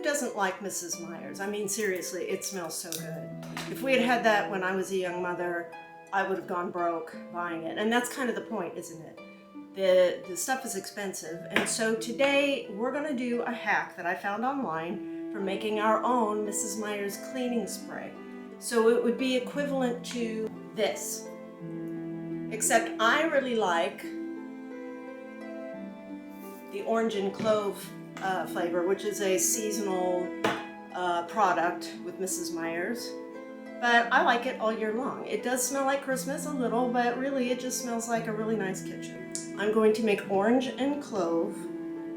doesn't like Mrs. Meyer's? I mean, seriously, it smells so good. If we had had that when I was a young mother, I would have gone broke buying it. And that's kind of the point, isn't it? The stuff is expensive. And so today we're gonna do a hack that I found online for making our own Mrs. Meyer's cleaning spray. So it would be equivalent to this, except I really like the orange and clove flavor, which is a seasonal product with Mrs. Meyer's. But I like it all year long. It does smell like Christmas a little, but really it just smells like a really nice kitchen. I'm going to make orange and clove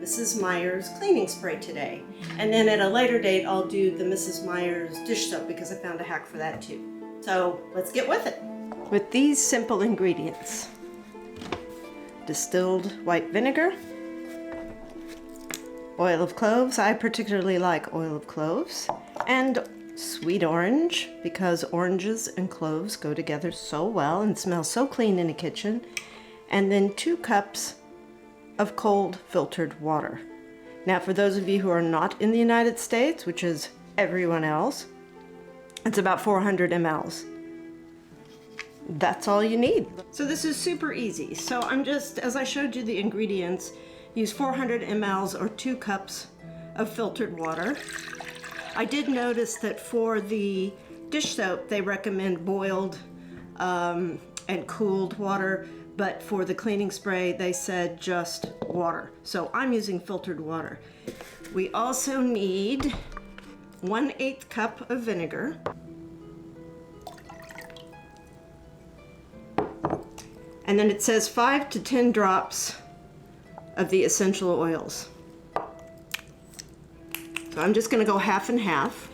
Mrs. Meyer's cleaning spray today. And then at a later date, I'll do the Mrs. Meyer's dish soap because I found a hack for that too. So let's get with it. With these simple ingredients: distilled white vinegar, oil of cloves. I particularly like oil of cloves, and sweet orange, because oranges and cloves go together so well and smell so clean in a kitchen. And then 2 cups of cold filtered water. Now, for those of you who are not in the United States, which is everyone else, it's about 400 mLs. That's all you need. So this is super easy. So I'm just, as I showed you the ingredients, use 400 mLs or 2 cups of filtered water. I did notice that for the dish soap, they recommend boiled and cooled water, but for the cleaning spray, they said just water. So I'm using filtered water. We also need 1/8 cup of vinegar. And then it says 5 to 10 drops of the essential oils. So I'm just going to go half and half.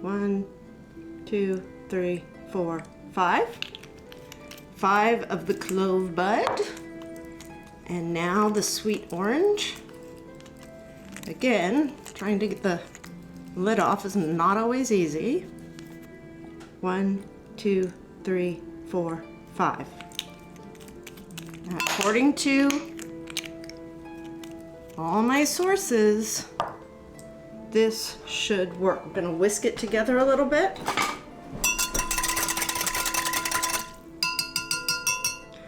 One, 2, 3, 4, 5. 5 of the clove bud. And now the sweet orange. Again, trying to get the lid off is not always easy. 1, 2, 3, 4, 5. According to all my sources, this should work. I'm gonna whisk it together a little bit.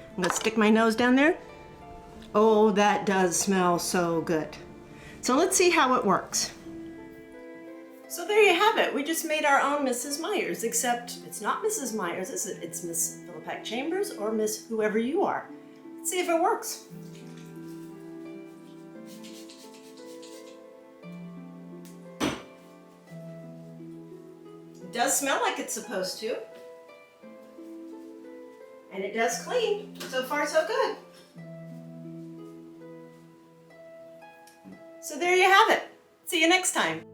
I'm gonna stick my nose down there. Oh, that does smell so good. So let's see how it works. So there you have it. We just made our own Mrs. Meyer's, except it's not Mrs. Meyer's, is it? It's Miss Philippac Chambers or Miss whoever you are. Let's see if it works. It does smell like it's supposed to. And it does clean. So far, so good. So there you have it. See you next time.